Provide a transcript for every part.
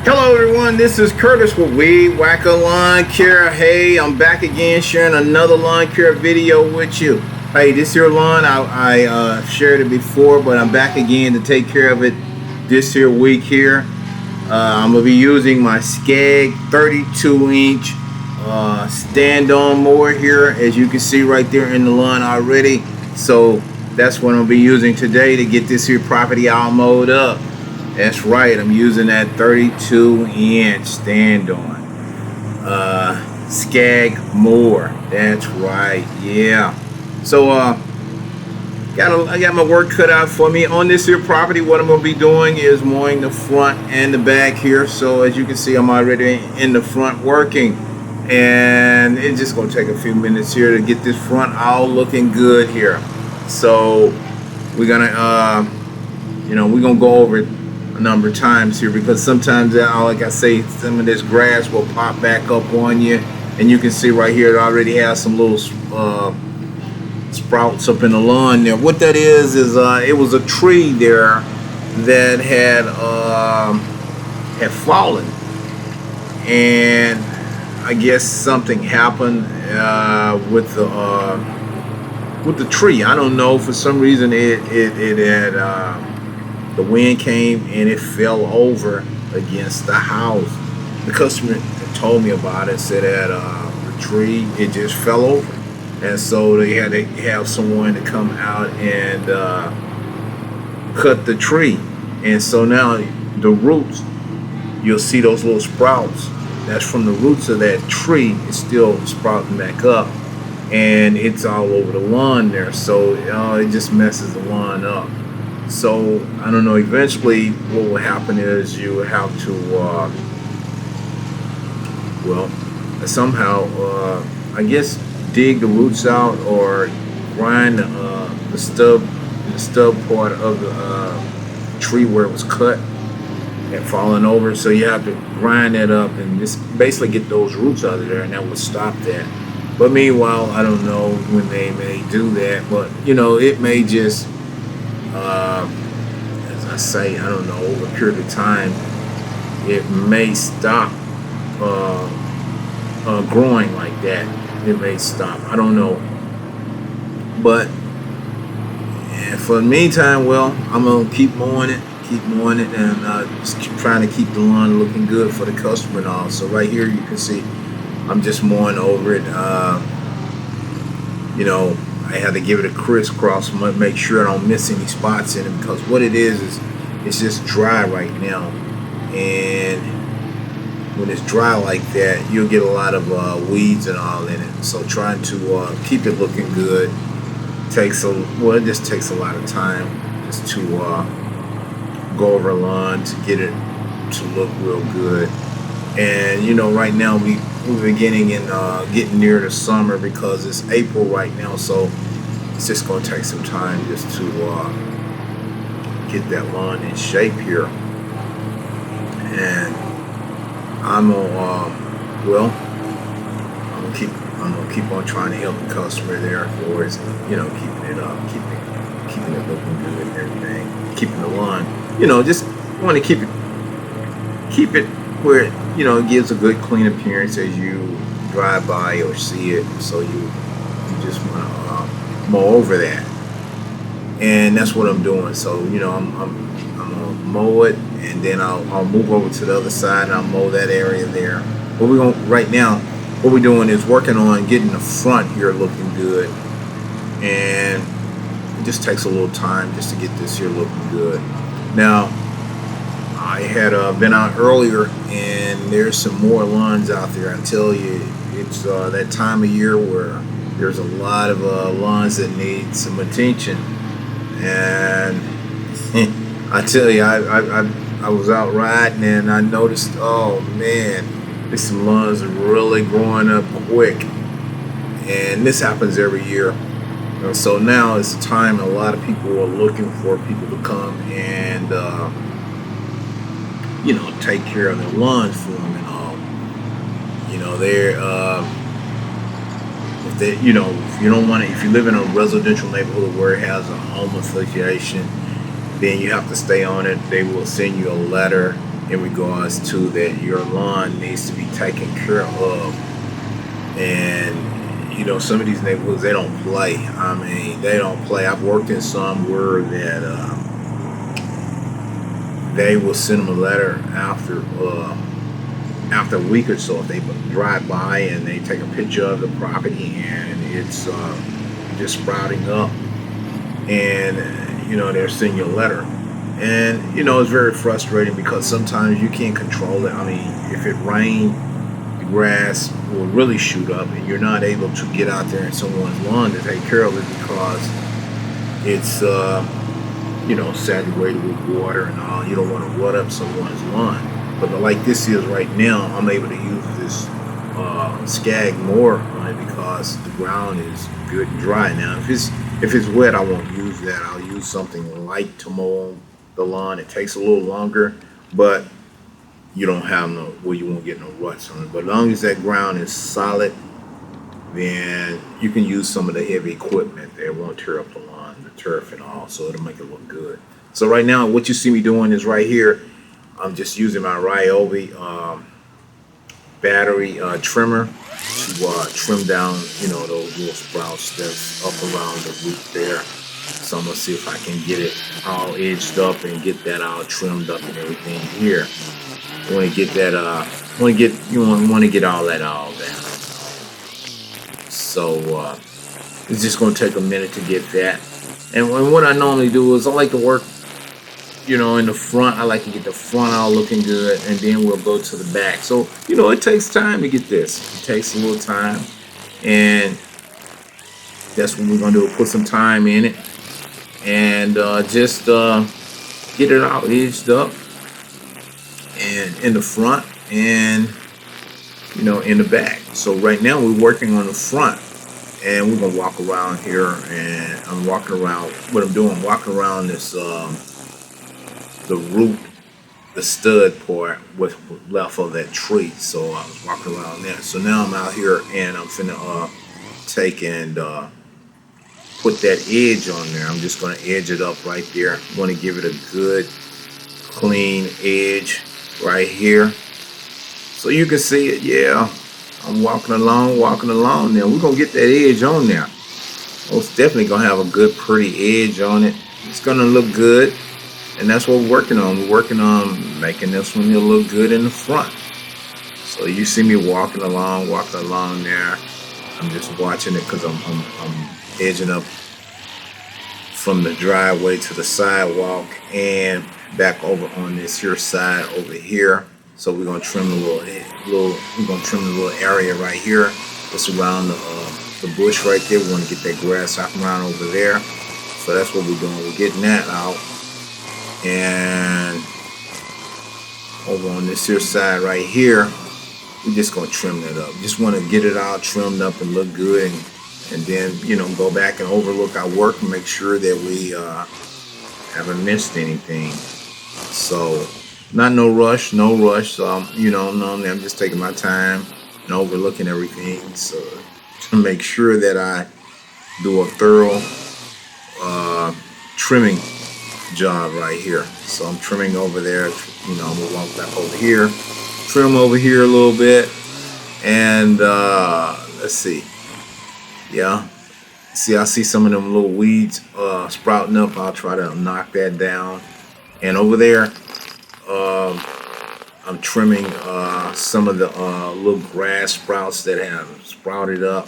Hello everyone, this is Curtis with Weed Whacker Lawn Care. Hey, I'm back again sharing another lawn care video with you. Hey, this here lawn, I shared it before, but I'm back again to take care of it this here week here. I'm going to be using my Scag 32-inch stand-on mower here, as you can see right there in the lawn already. So that's what I'm going to be using today to get this here property all mowed up. That's right, I'm using that 32-inch stand-on Scag mower. That's right, yeah. So I got my work cut out for me on this here property. What I'm going to be doing is mowing the front and the back here. So as you can see, I'm already in the front working, and it's just going to take a few minutes here to get this front all looking good here. So we're gonna we're gonna go over it a number of times here, because sometimes, like I say, some of this grass will pop back up on you, and you can see right here it already has some little sprouts up in the lawn there. What that is it was a tree there that had fallen, and I guess something happened with the tree. I don't know, for some reason it had the wind came and it fell over against the house. The customer told me about it, said that the tree, it just fell over, and so they had to have someone to come out and cut the tree. And so now the roots, you'll see those little sprouts, that's from the roots of that tree. It's still sprouting back up, and it's all over the lawn there, so it just messes the lawn up. So I don't know, eventually what will happen is you have to somehow I guess dig the roots out, or grind the stub part of the tree where it was cut and fallen over. So you have to grind that up and just basically get those roots out of there, and that will stop that. But meanwhile, I don't know when they may do that, but it may just as I say, I don't know, over a period of time it may stop growing like that. It may stop, I don't know. But for the meantime, well, I'm gonna keep mowing it, and just keep trying to keep the lawn looking good for the customer and all. So right here you can see I'm just mowing over it. I had to give it a crisscross, make sure I don't miss any spots in it, because what it is it's just dry right now, and when it's dry like that, you'll get a lot of weeds and all in it. So trying to keep it looking good it just takes a lot of time, just to go over a lawn to get it to look real good. And right now we're beginning and getting near the summer, because it's April right now, so it's just going to take some time just to get that lawn in shape here. And I'm gonna keep on trying to help the customer there for his, keeping it up, keeping it looking good and everything, keeping the lawn, just want to keep it where it gives a good clean appearance as you drive by or see it. So you just want to mow over that, and that's what I'm doing. So I'm gonna mow it, and then I'll move over to the other side and I'll mow that area there. But right now what we're doing is working on getting the front here looking good, and it just takes a little time just to get this here looking good. Now I had been out earlier, and there's some more lawns out there. I tell you, it's that time of year where there's a lot of lawns that need some attention. And I tell you, I was out riding, and I noticed, oh man, there's some lawns are really growing up quick, and this happens every year. So now is the time a lot of people are looking for people to come and take care of their lawns for them and all. They're if you live in a residential neighborhood where it has a home association, then you have to stay on it. They will send you a letter in regards to that your lawn needs to be taken care of. And some of these neighborhoods, they don't play. I mean, they don't play. I've worked in some where that they will send them a letter after a week or so if they drive by and they take a picture of the property and it's just sprouting up, and they're sending you a letter. And it's very frustrating because sometimes you can't control it. I mean, if it rains, the grass will really shoot up and you're not able to get out there in someone's lawn to take care of it because it's saturated with water and all. You don't want to rut up someone's lawn. But like this is right now, I'm able to use this Scag mower on it because the ground is good and dry. Now, if it's wet, I won't use that. I'll use something light to mow the lawn. It takes a little longer, but you don't have you won't get no ruts on it. But as long as that ground is solid, then you can use some of the heavy equipment that won't tear up the lawn, the turf and all, so it'll make it look good. So right now, what you see me doing is right here, I'm just using my Ryobi battery trimmer to trim down, those little sprouts that's up around the root there. So I'm gonna see if I can get it all edged up and get that all trimmed up and everything here. I want to get that. Want to get all that all down. So it's just gonna take a minute to get that. And what I normally do is I like to work, in the front. I like to get the front all looking good, and then we'll go to the back. So it takes time to get this. It takes a little time, and that's what we're gonna do. Put some time in it, and just get it all edged up, and in the front, and in the back. So right now we're working on the front, and we're gonna walk around here, and I'm walking around. What I'm doing, walking around this the root, the stud part, what's left of that tree. So I was walking around there. So now I'm out here, and I'm finna take and put that edge on there. I'm just gonna edge it up right there. I'm gonna give it a good clean edge right here, so you can see it. Yeah, I'm walking along there. We're gonna get that edge on there. Most definitely gonna have a good pretty edge on it. It's gonna look good, and that's what we're working on. We're working on making this one look good in the front. So you see me walking along there. I'm just watching it because I'm edging up from the driveway to the sidewalk and back over on this here side over here. So we're gonna trim the little area right here that's around the bush right there. We want to get that grass out around over there. So that's what we're doing. We're getting that out. And over on this here side right here, we're just gonna trim that up. Just want to get it all trimmed up and look good, and then go back and overlook our work and make sure that we haven't missed anything. So no rush. So normally I'm just taking my time and overlooking everything, so to make sure that I do a thorough trimming job right here. So I'm trimming over there. I'm gonna walk back over here, trim over here a little bit, and let's see. Yeah, see, I see some of them little weeds sprouting up. I'll try to knock that down. And over there, I'm trimming some of the little grass sprouts that have sprouted up,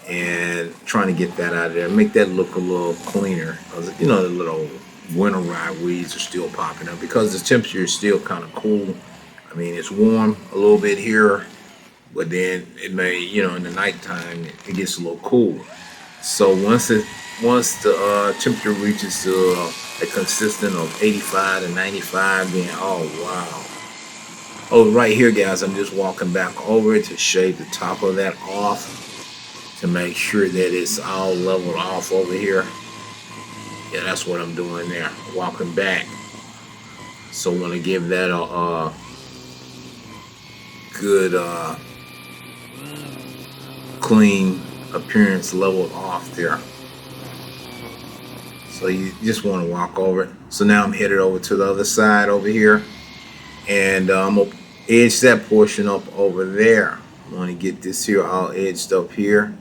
and trying to get that out of there, make that look a little cleaner. Because the little winter rye weeds are still popping up because the temperature is still kind of cool. I mean, it's warm a little bit here, but then it may, in the nighttime it gets a little cool. So once the temperature reaches a consistent of 85 to 95, then oh wow. Oh, right here, guys, I'm just walking back over it to shave the top of that off to make sure that it's all leveled off over here. Yeah, that's what I'm doing there, walking back. So I'm gonna give that a good clean appearance, leveled off there. So you just want to walk over it. So now I'm headed over to the other side over here, and I'm gonna edge that portion up over there. I want to get this here all edged up here.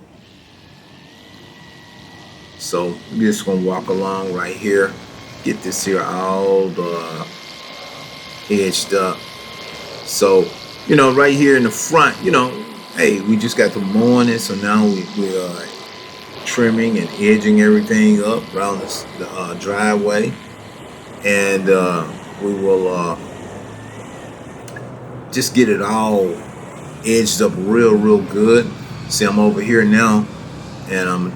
So I'm just gonna walk along right here, get this here all edged up. So, right here in the front, hey, we just got the mowing it, so now we are trimming and edging everything up around the driveway, and we will just get it all edged up real good. See, I'm over here now, and I'm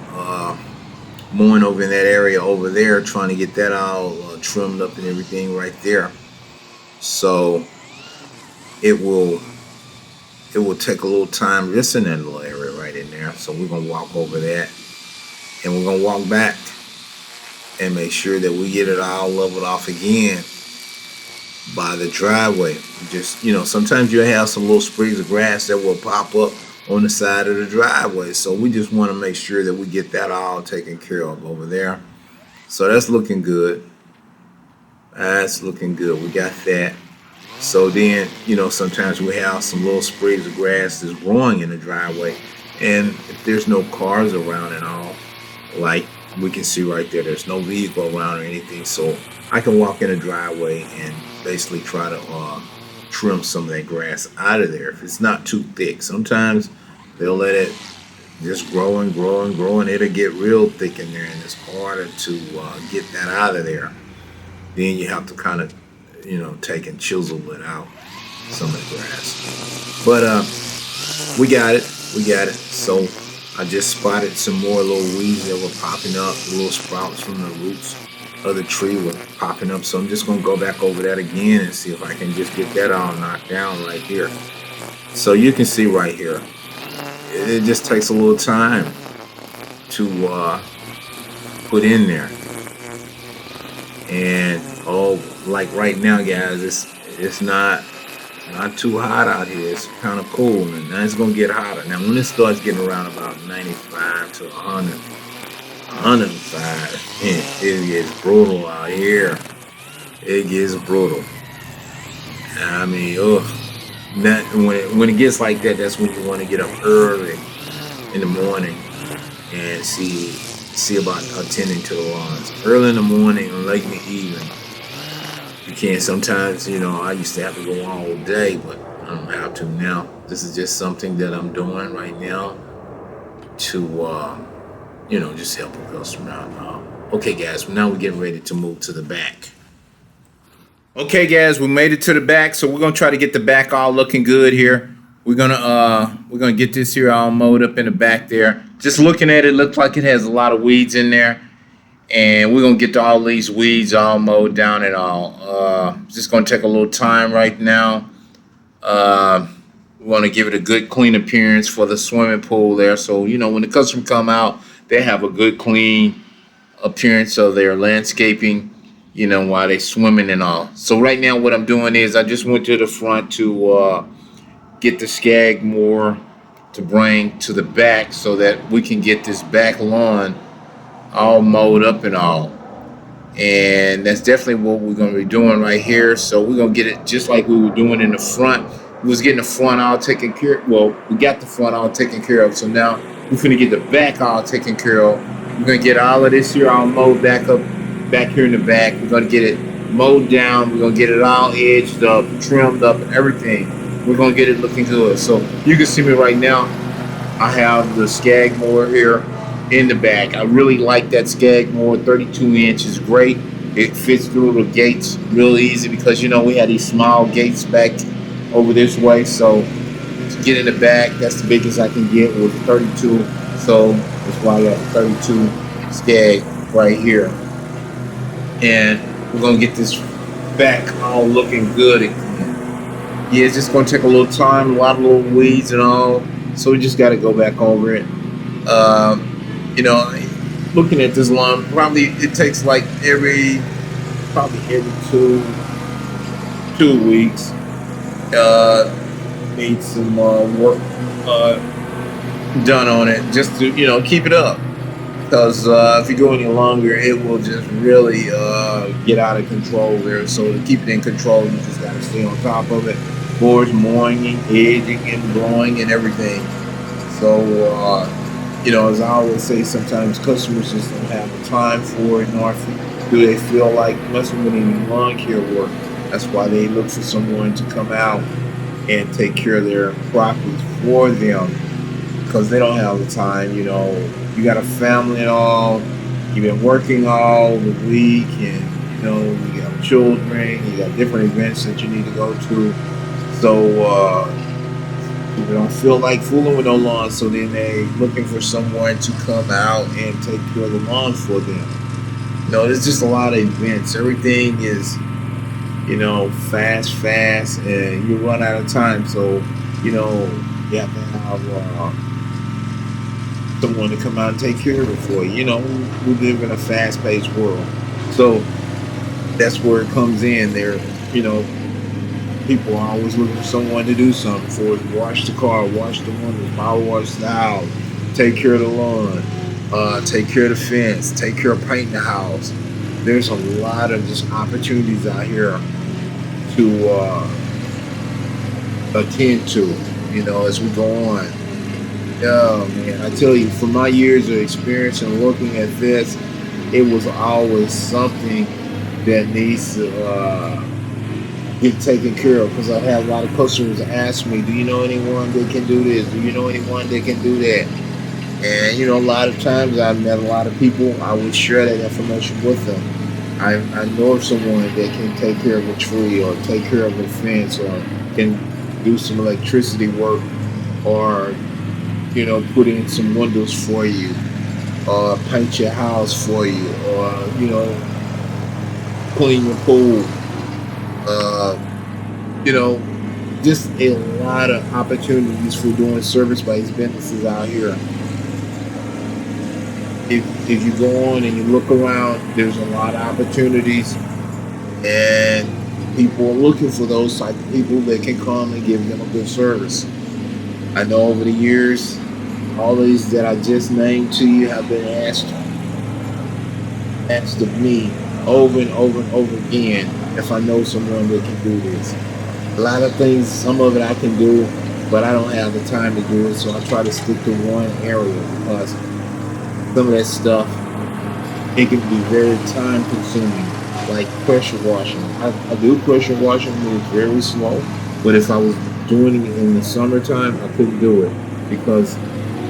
mowing over in that area over there, trying to get that all trimmed up and everything right there. So it will take a little time just in that little area right in there. So we're gonna walk over that, and we're gonna walk back and make sure that we get it all leveled off again by the driveway. Just, sometimes you'll have some little sprigs of grass that will pop up on the side of the driveway. So we just want to make sure that we get that all taken care of over there. So that's looking good. That's looking good. We got that. So then, sometimes we have some little sprigs of grass that's growing in the driveway. And if there's no cars around and all, like we can see right there, there's no vehicle around or anything. So I can walk in the driveway and basically try to trim some of that grass out of there if it's not too thick. Sometimes they'll let it just grow and grow and grow, and it'll get real thick in there, and it's harder to get that out of there. Then you have to kind of take and chisel it out, some of the grass. But we got it. So I just spotted some more little weeds that were popping up, little sprouts from the roots of the tree were popping up. So I'm just gonna go back over that again and see if I can just get that all knocked down right here. So you can see right here, it just takes a little time to put in there. And like right now, guys, it's not too hot out here. It's kind of cool, and now it's gonna get hotter. Now when it starts getting around about 95 to 100, 105, it gets brutal out here. It gets brutal. I mean, when it gets like that, that's when you want to get up early in the morning and see about attending to the lawns. Early in the morning and late in the evening. You can sometimes, I used to have to go all day, but I don't have to now. This is just something that I'm doing right now to, just help a customer out. Okay, guys, now we're getting ready to move to the back. Okay, guys, we made it to the back, so we're gonna try to get the back all looking good here. We're gonna get this here all mowed up in the back there. Just looking at it, looks like it has a lot of weeds in there. And we're gonna get all these weeds all mowed down and all. Just gonna take a little time right now. We want to give it a good clean appearance for the swimming pool there. So when the customer come out, they have a good clean appearance of their landscaping, while they swimming and all. So right now what I'm doing is I just went to the front to get the Scag mower to bring to the back so that we can get this back lawn all mowed up and all. And that's definitely what we're going to be doing right here. So we're going to get it just like we were doing in the front. We was getting the front all taken care of. Well, we got the front all taken care of. So now we're going to get the back all taken care of. We're going to get all of this here all mowed back up, back here in the back. We're going to get it mowed down. We're going to get it all edged up, trimmed up, and everything. We're going to get it looking good. So you can see me right now. I have the Scag mower here in the back. I really like that Scag mower. 32 inch is great. It fits through the gates real easy because we had these small gates back over this way. So to get in the back, that's the biggest I can get with 32. So that's why I got the 32 Scag right here. And we're gonna get this back all looking good again. Yeah, it's just gonna take a little time, a lot of little weeds and all. So we just gotta go back over it. Looking at this lawn, probably it takes like every 2 weeks. Need some work done on it just to keep it up. Because if you go any longer, it will just really get out of control there. So to keep it in control, you just got to stay on top of it. Boards, mowing, and edging, and blowing, and everything. So, as I always say, sometimes customers just don't have the time for it, nor do they feel like unless we're doing lawn care work. That's why they look for someone to come out and take care of their properties for them because they don't have the time. You got a family and all. You've been working all the week, and you got children. You got different events that you need to go to. So people don't feel like fooling with no lawn. So then they looking for someone to come out and take care of the lawn for them. There's just a lot of events. Everything is fast, and you run out of time. So you have to have someone to come out and take care of it for you. We live in a fast-paced world, so that's where it comes in. People are always looking for someone to do something for it. Wash the car, wash the windows, power wash the house, take care of the lawn, take care of the fence, take care of painting the house. There's a lot of just opportunities out here to attend to, as we go on. Yeah, man, I tell you, from my years of experience and looking at this, it was always something that needs to get taken care of. Because I have a lot of customers ask me, do you know anyone that can do this? Do you know anyone that can do that? And, a lot of times I've met a lot of people. I would share that information with them. I know of someone that can take care of a tree or take care of a fence or can do some electricity work or put in some windows for you, or paint your house for you, or clean your pool. Uh, you know, just a lot of opportunities for doing service-based businesses out here. If you go on and you look around, there's a lot of opportunities, and people are looking for those type of people that can come and give them a good service. I know over the years, all these that I just named to you have been asked of me over and over and over again if I know someone that can do this. A lot of things, some of it I can do, but I don't have the time to do it, so I try to stick to one area because some of that stuff, it can be very time consuming, like pressure washing. I do pressure washing, it's very slow, but if I was doing it in the summertime, I couldn't do it because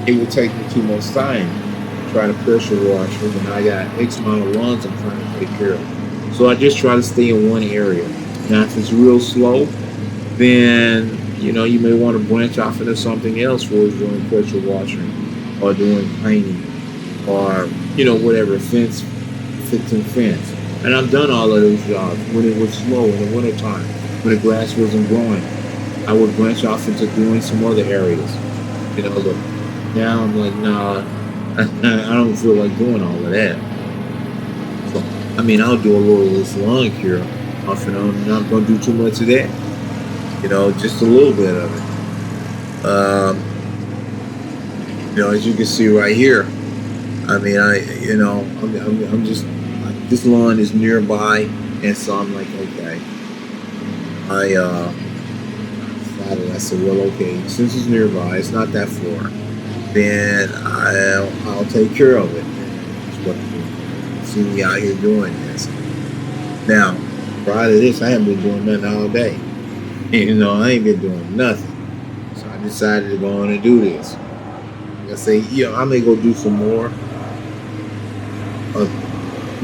it would take me too much time to try to pressure wash them, and I got X amount of lawns I'm trying to take care of. So I just try to stay in one area. Now, if it's real slow, then you may want to branch off into something else for doing pressure washing or doing painting or whatever, fixing fence. And I've done all of those jobs when it was slow in the wintertime, when the grass wasn't growing. I would branch off into doing some other areas. But now I'm like, nah, I don't feel like doing all of that. So, I'll do a little of this lawn care off and on. I'm not going to do too much of that. Just a little bit of it. As you can see right here, I'm just, this lawn is nearby, and so I'm like, okay. I said, well, okay, since it's nearby, it's not that far, then I'll take care of it. That's what I'm doing. See me out here doing this. Now, prior to this, I haven't been doing nothing all day. I ain't been doing nothing. So I decided to go on and do this. Like I say, I may go do some more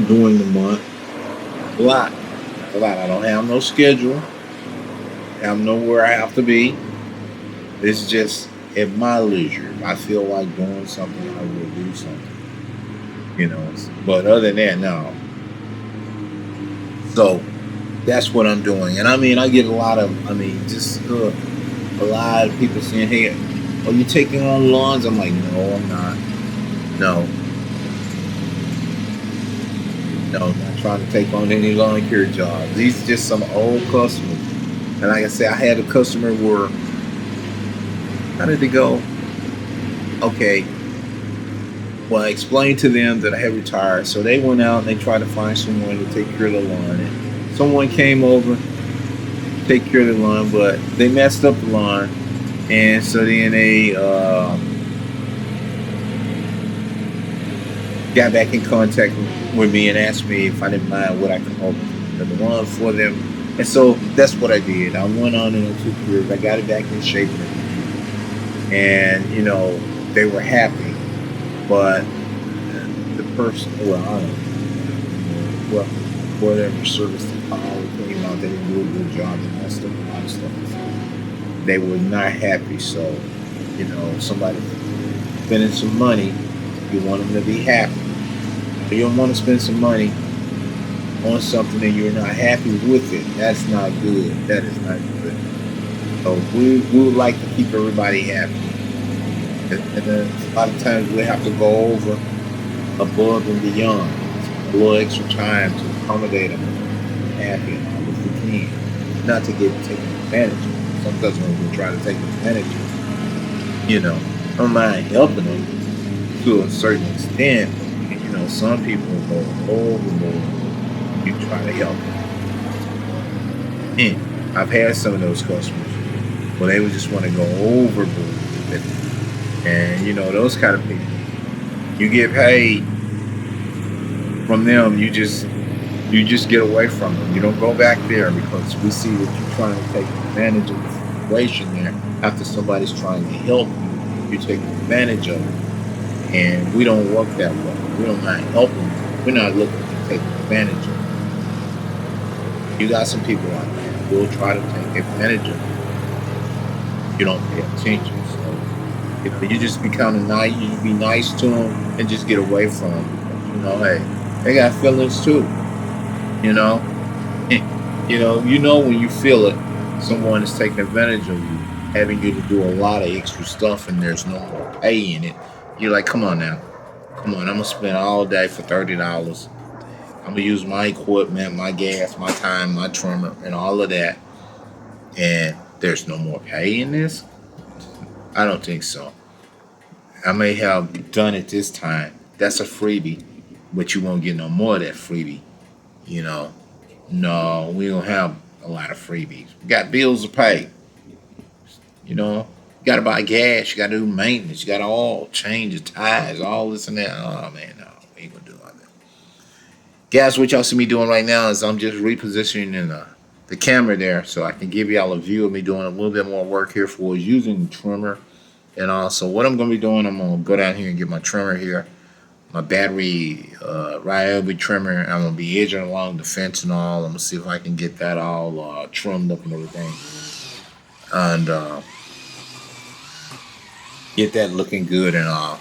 during the month. A lot. I don't have no schedule. I'm nowhere I have to be. It's just at my leisure. If I feel like doing something, I will do something. But other than that, no. So that's what I'm doing. And I get a lot of, a lot of people saying, hey, are you taking on lawns? I'm like, no, I'm not. No. No, I'm not trying to take on any lawn care jobs. These are just some old customers. And like I said, I had a customer where, how did it go? Okay, Well, I explained to them that I had retired, so they went out and they tried to find someone to take care of the lawn. And someone came over, take care of the lawn, but they messed up the lawn, and so then they got back in contact with me and asked me if I didn't mind what I could help the lawn for them. And so that's what I did. I went on and I took care of it. I got it back in shape, and they were happy. But the person, well, I don't know, well, whatever service they called came out, they didn't do a good job. They messed up a lot of stuff. They were not happy. So, somebody spending some money, you want them to be happy. You don't want to spend some money on something and you're not happy with it. That's not good. That is not good. So we would like to keep everybody happy. And then a lot of times we have to go over above and beyond. A little extra time to accommodate them happy and all if we can. Not to get taken advantage of. Some customers will try to take advantage of. I don't mind helping them to a certain extent. Some people go overboard. You try to help them. And I've had some of those customers where they would just want to go overboard with it. And those kind of people, you get paid from them. You just get away from them. You don't go back there because we see that you're trying to take advantage of the situation there. After somebody's trying to help you, you take advantage of it. And we don't work that way. We don't mind helping. We're not looking to take advantage of it. You got some people out there who will try to take advantage of it. You don't pay attention. So, you just be kind of nice. You be nice to them and just get away from them. Hey, they got feelings too. When you feel it, someone is taking advantage of you, having you to do a lot of extra stuff, and there's no more pay in it. You're like, come on now. Come on, I'm going to spend all day for $30. I'm going to use my equipment, my gas, my time, my trimmer, and all of that. And there's no more pay in this? I don't think so. I may have done it this time. That's a freebie, but you won't get no more of that freebie. No, we don't have a lot of freebies. We got bills to pay. You got to buy gas. You got to do maintenance. You got to all change the tires, all this and that. Oh, man, no. We ain't going to do all that. Guys, what y'all see me doing right now is I'm just repositioning the camera there so I can give y'all a view of me doing a little bit more work here for using the trimmer. And also, what I'm going to be doing, I'm going to go down here and get my trimmer here, my battery Ryobi trimmer. I'm going to be edging along the fence and all. I'm going to see if I can get that all trimmed up and everything. And get that looking good and all.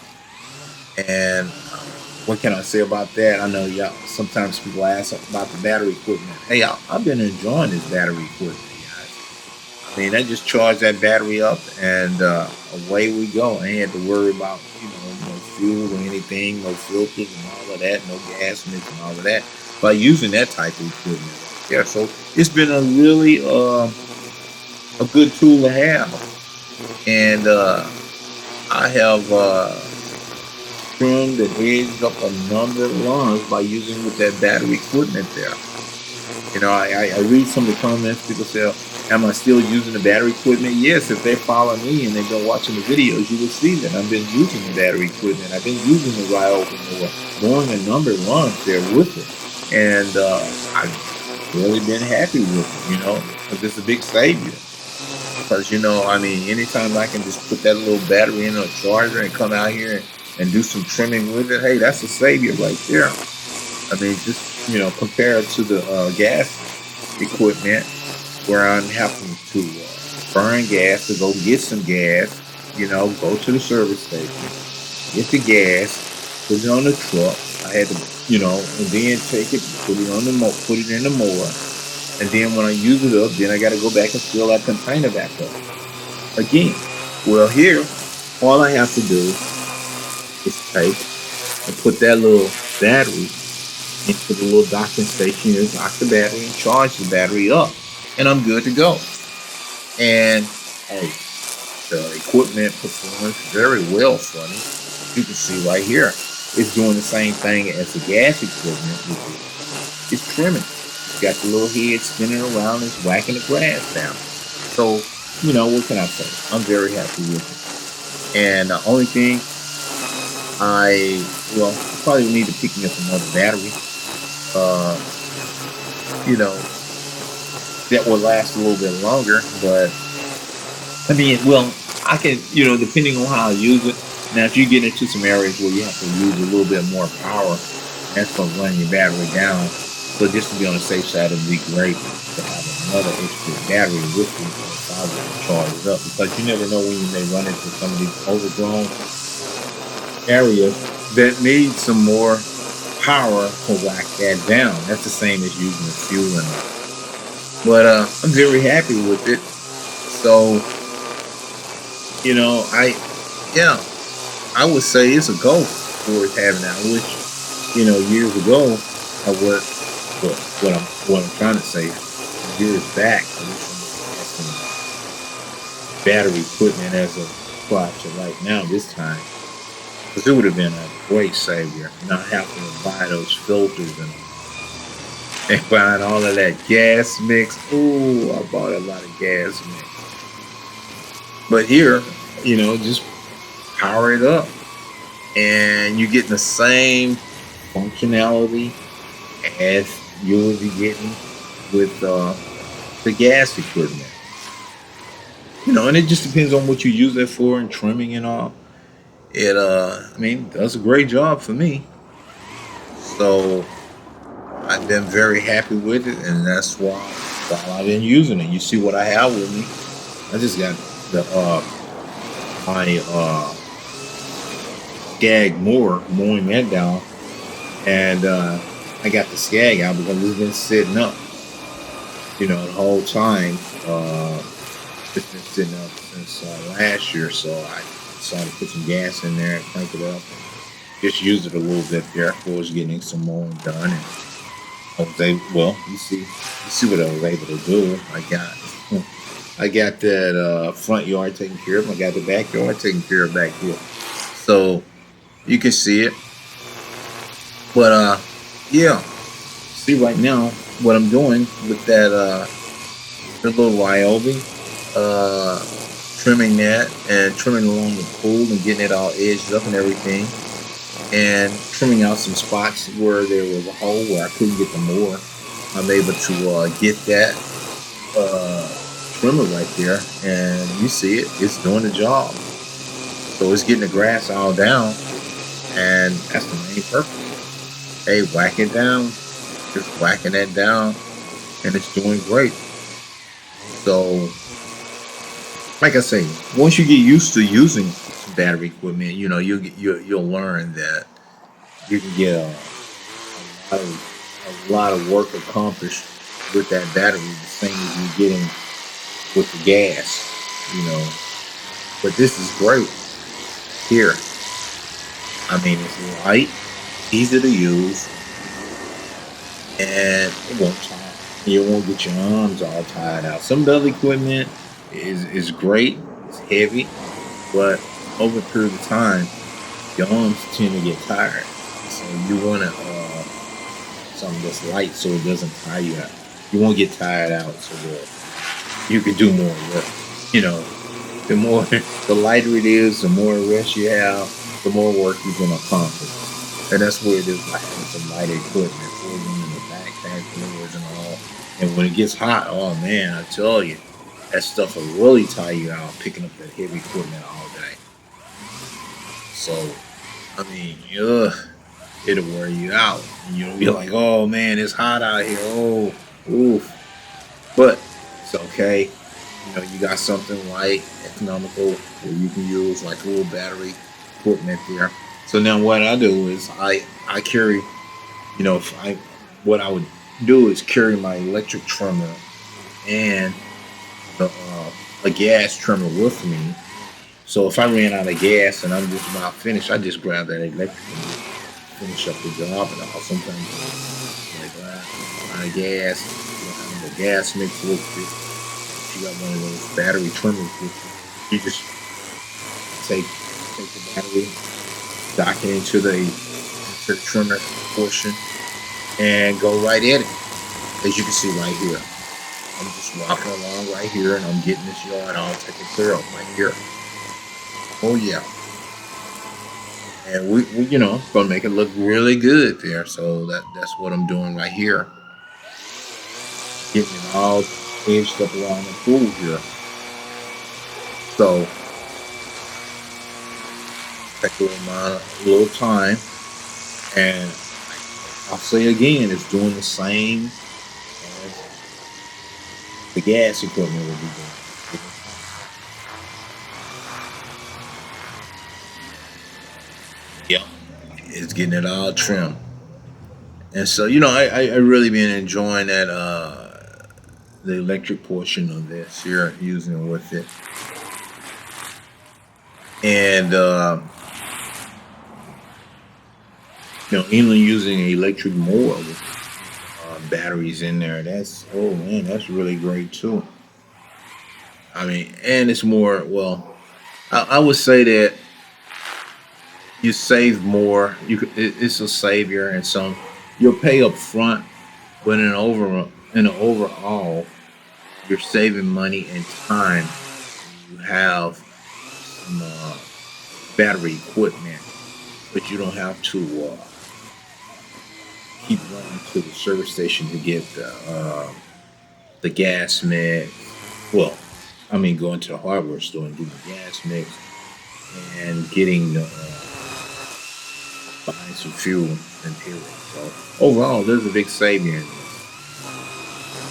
And what can I say about that? I know y'all, sometimes people ask about the battery equipment. Hey, I've been enjoying this battery equipment, guys. I mean, I just charge that battery up and away we go. I ain't had to worry about, no fuel or anything, no filters and all of that, no gas mix and all of that by using that type of equipment. Yeah, so it's been a really a good tool to have. And I have trimmed and edged up a number of lawns by using with that battery equipment there. I read some of the comments. People say, am I still using the battery equipment? Yes, if they follow me and they've been watching the videos, you will see that I've been using the battery equipment. I've been using the Ryobi mower, mowing a number of lawns there with it. And I've really been happy with it, because it's a big savior. Because, anytime I can just put that little battery in a charger and come out here and do some trimming with it, hey, that's a savior right there. Just, compared to the gas equipment where I'm having to burn gas to go get some gas, go to the service station, get the gas, put it on the truck. I had to, and then take it, put it in the mower. And then when I use it up, then I got to go back and fill that container back up again. Well, here, all I have to do is take and put that little battery into the little docking station and dock the battery and charge the battery up. And I'm good to go. And, hey, the equipment performs very well for me. You can see right here. It's doing the same thing as the gas equipment, which is it's trimming. It's got the little head spinning around, it's whacking the grass down. So, what can I say? I'm very happy with it. And the only thing I probably need to pick me up another battery. Uh, you know, that will last a little bit longer. But I mean, well, I can, depending on how I use it. Now, if you get into some areas where you have to use a little bit more power, that's going to run your battery down. So just to be on the safe side, it would be great to have another extra battery with you if I was to charge it up, because you never know when you may run into some of these overgrown areas that need some more power to whack that down. That's the same as using the fuel and all. But I'm very happy with it. So, I yeah, I would say it's a go for it having that. I wish, years ago I would what I'm trying to say, years back, I wish I had some battery equipment as a spot to right now this time. Because it would have been a great savior, not having to buy those filters and buying all of that gas mix. Ooh, I bought a lot of gas mix. But here, just power it up and you're getting the same functionality as you would be getting with the gas equipment. And it just depends on what you use it for and trimming and all. It I mean, does a great job for me. So I've been very happy with it, and that's why while I've been using it. You see what I have with me. I just got the my Scag mower, mowing that down, and I got the Scag out because it's been sitting up, the whole time. It's been sitting up since last year, so I decided to put some gas in there and crank it up. Just used it a little bit there. I was getting some mowing done, and I was able. Well, you see what I was able to do. I got that front yard taken care of. I got the backyard taken care of back here, so you can see it. But yeah. See right now what I'm doing with that the little Ryobi, uh, trimming that and trimming along the pool and getting it all edged up and everything, and trimming out some spots where there was a hole where I couldn't get the mower. I'm able to get that uh, trimmer right there, and you see it. It's doing the job. So it's getting the grass all down, and that's the main purpose. Hey, whack it down, just whacking that down, and it's doing great. So, like I say, once you get used to using battery equipment, you'll learn that you can get a lot of work accomplished with that battery, the same as you're getting with the gas, you know. But this is great here. I mean, it's light, easy to use, and it won't tire. You won't get your arms all tired out. Some belly equipment is great, it's heavy, but over a period of time, your arms tend to get tired. So you want to something that's light so it doesn't tire you out. You won't get tired out so that you can do more work. You know, the more the lighter it is, the more rest you have, the more work you can accomplish. And that's where it is by having some lighter equipment for you in the backpack, floors and all. And when it gets hot, oh man, I tell you, that stuff will really tire you out picking up that heavy equipment all day. So, I mean, it'll wear you out. And you'll be like, oh man, it's hot out here. Oh, oof. But it's okay. You got something light, economical, where you can use like a little battery equipment there. So now what I do is I carry, if I what I would do is carry my electric trimmer and a gas trimmer with me. So if I ran out of gas and I'm just about finished, I just grab that electric and finish up the job. And I'll sometimes like out of gas, have the gas mix with it. If you got one of those battery trimmers with you just take the battery, dock it into the to the trimmer portion and go right at it. As you can see right here, I'm just walking along right here, and I'm getting this yard all taken care of right here. Oh yeah, and we gonna make it look really good there. So that's what I'm doing right here, getting it all edged up around the pool here. So take a little time, and I'll say again, it's doing the same as the gas equipment will be doing. Yep, it's getting it all trimmed. And so, I really been enjoying that the electric portion of this here, using it with it. And even using an electric mower with batteries in there. That's, oh man, that's really great too. I mean, and it's more, well, I would say that you save more. It's a savior, and some you'll pay up front, but in an overall, you're saving money and time. You have some battery equipment, but you don't have to keep running to the service station to get the gas mix. Well, I mean, going to the hardware store and getting the gas mix and getting buying some fuel and period. So overall, there's a big saving in this.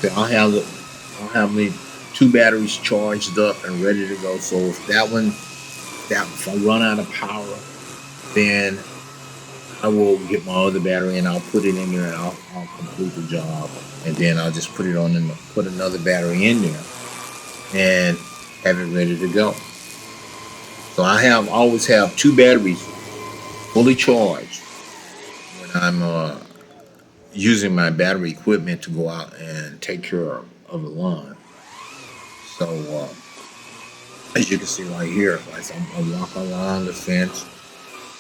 So I'll have me two batteries charged up and ready to go. So if if I run out of power, then I will get my other battery and I'll put it in there, and I'll complete the job, and then I'll just put another battery in there and have it ready to go. So always have two batteries fully charged when I'm using my battery equipment to go out and take care of the lawn. So as you can see right here, as I'm walking along the fence,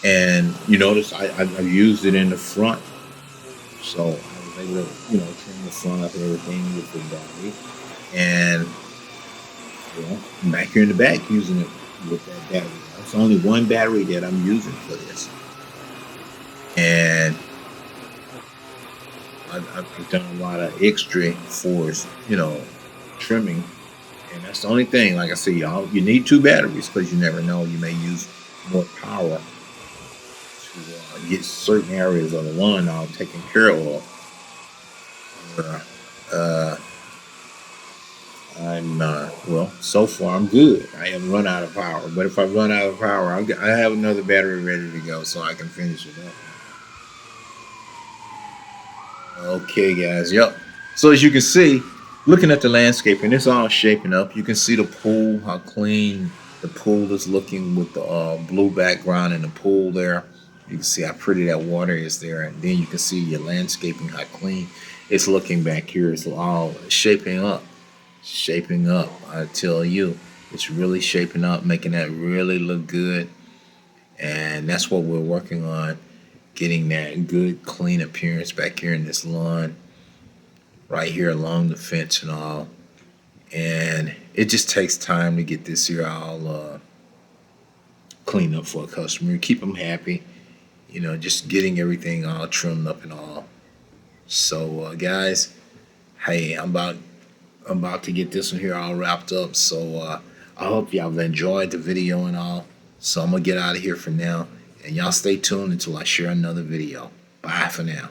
and you notice I've used it in the front, so I was able to trim the front up and everything with the battery, and I'm back here in the back using it with that battery. It's only one battery that I'm using for this, and I've done a lot of extra for trimming, and that's the only thing. Like I said, y'all, you need two batteries because you never know, you may use more power to get certain areas of the lawn all taken care of. Well, so far I'm good. I haven't run out of power, but if I run out of power, I have another battery ready to go so I can finish it up. Okay, guys. Yep. So as you can see, looking at the landscaping, it's all shaping up. You can see the pool, how clean the pool is looking with the blue background in the pool there. You can see how pretty that water is there, and then you can see your landscaping, how clean it's looking back here. It's all shaping up. Shaping up, I tell you, it's really shaping up, making that really look good. And that's what we're working on, getting that good clean appearance back here in this lawn, right here along the fence and all. And it just takes time to get this here all cleaned up for a customer, keep them happy, just getting everything all trimmed up and all. So guys, hey, I'm about to get this one here all wrapped up. So I hope y'all have enjoyed the video and all. So I'm gonna get out of here for now, and y'all stay tuned until I share another video. Bye for now.